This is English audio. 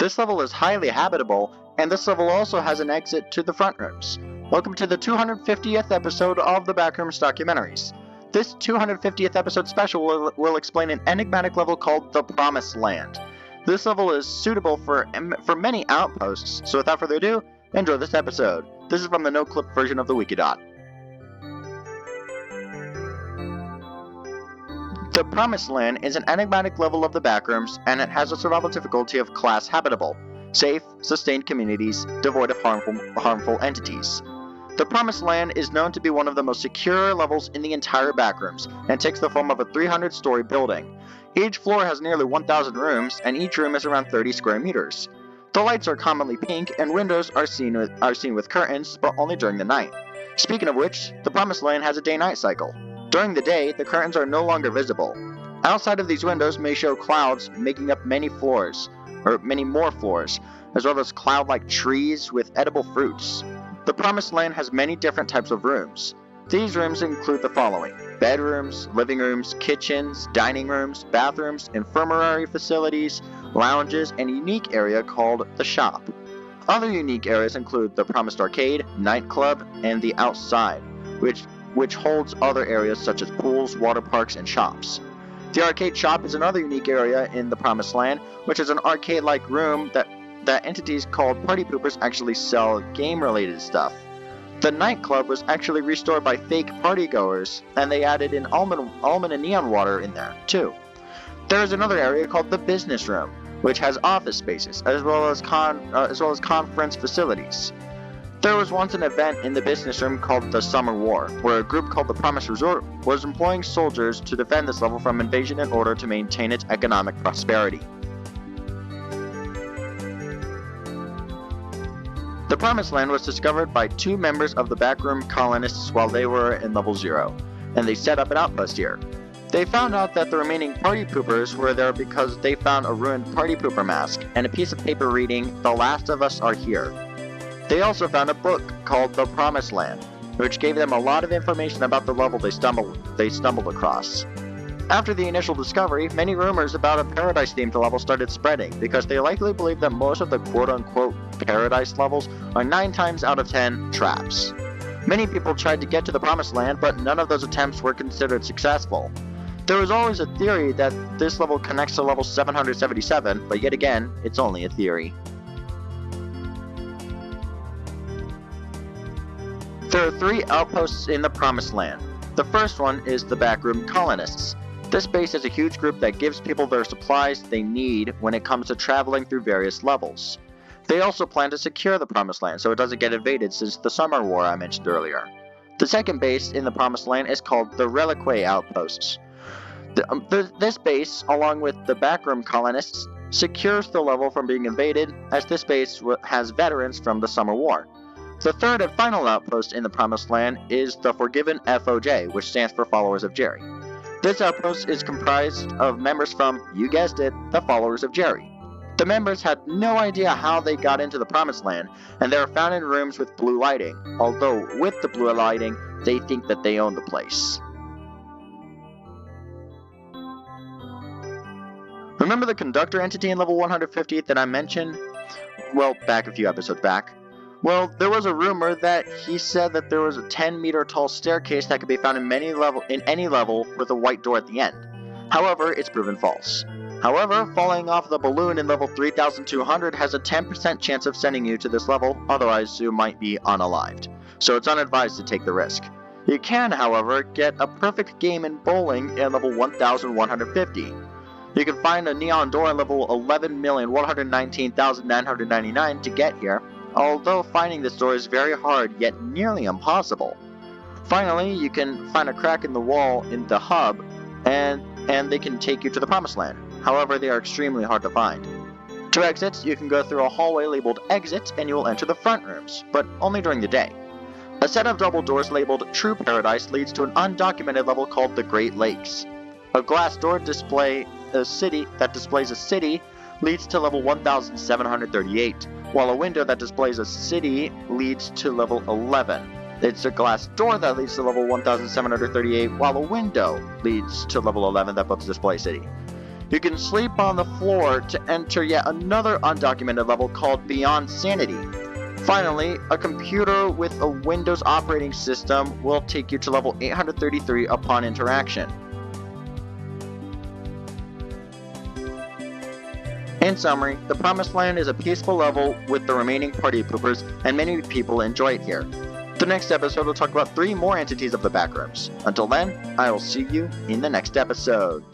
This level is highly habitable, and this level also has an exit to the front rooms. Welcome to the 250th episode of the Backrooms Documentaries. This 250th episode special will explain an enigmatic level called the Promised Land. This level is suitable for many outposts, so without further ado, enjoy this episode. This is from the no-clip version of the Wikidot. The Promised Land is an enigmatic level of the Backrooms, and it has a survival difficulty of Class Habitable, safe, sustained communities, devoid of harmful entities. The Promised Land is known to be one of the most secure levels in the entire Backrooms, and takes the form of a 300-story building. Each floor has nearly 1,000 rooms, and each room is around 30 square meters. The lights are commonly pink, and windows are seen with curtains, but only during the night. Speaking of which, the Promised Land has a day-night cycle. During the day, the curtains are no longer visible. Outside of these windows may show clouds making up many more floors, as well as cloud-like trees with edible fruits. The Promised Land has many different types of rooms. These rooms include the following: bedrooms, living rooms, kitchens, dining rooms, bathrooms, infirmary facilities, lounges, and a unique area called the shop. Other unique areas include the Promised Arcade, nightclub, and the outside, which holds other areas such as pools, water parks, and shops. The arcade shop is another unique area in the Promised Land, which is an arcade-like room that entities called party poopers actually sell game-related stuff. The nightclub was actually restored by fake partygoers, and they added in almond and neon water in there, too. There is another area called the business room, which has office spaces, as well as conference facilities. There was once an event in the business room called the Summer War, where a group called the Promised Resort was employing soldiers to defend this level from invasion in order to maintain its economic prosperity. The Promised Land was discovered by two members of the Backroom colonists while they were in level 0, and they set up an outpost here. They found out that the remaining party poopers were there because they found a ruined party pooper mask and a piece of paper reading, "The last of us are here." They also found a book called The Promised Land, which gave them a lot of information about the level they stumbled across. After the initial discovery, many rumors about a paradise-themed level started spreading, because they likely believe that most of the quote-unquote paradise levels are 9 times out of 10 traps. Many people tried to get to the Promised Land, but none of those attempts were considered successful. There was always a theory that this level connects to level 777, but yet again, it's only a theory. There are 3 outposts in the Promised Land. The first one is the Backroom Colonists. This base is a huge group that gives people their supplies they need when it comes to traveling through various levels. They also plan to secure the Promised Land so it doesn't get invaded since the Summer War I mentioned earlier. The second base in the Promised Land is called the Reliquary Outposts. This base, along with the Backroom Colonists, secures the level from being invaded, as this base has veterans from the Summer War. The third and final outpost in the Promised Land is the Forgiven FOJ, which stands for Followers of Jerry. This outpost is comprised of members from, you guessed it, the Followers of Jerry. The members had no idea how they got into the Promised Land, and they are found in rooms with blue lighting, although with the blue lighting, they think that they own the place. Remember the conductor entity in level 150 that I mentioned? Well, back a few episodes back. Well, there was a rumor that he said that there was a 10-meter tall staircase that could be found in any level with a white door at the end. However, it's proven false. However, falling off the balloon in level 3200 has a 10% chance of sending you to this level, otherwise you might be unalived. So it's unadvised to take the risk. You can, however, get a perfect game in bowling in level 1150. You can find a neon door in level 11,119,999 to get here, although finding this door is very hard yet nearly impossible. Finally, you can find a crack in the wall in the hub, and they can take you to the Promised Land. However, they are extremely hard to find. To exit, you can go through a hallway labeled Exit and you will enter the front rooms, but only during the day. A set of double doors labeled True Paradise leads to an undocumented level called the Great Lakes. A glass door displays a city leads to level 1738, while a window that displays a city leads to level 11. It's a glass door that leads to level 1738, while a window leads to level 11 that both display city. You can sleep on the floor to enter yet another undocumented level called Beyond Sanity. Finally, a computer with a Windows operating system will take you to level 833 upon interaction. In summary, the Promised Land is a peaceful level with the remaining party poopers, and many people enjoy it here. The next episode will talk about 3 more entities of the Backrooms. Until then, I will see you in the next episode.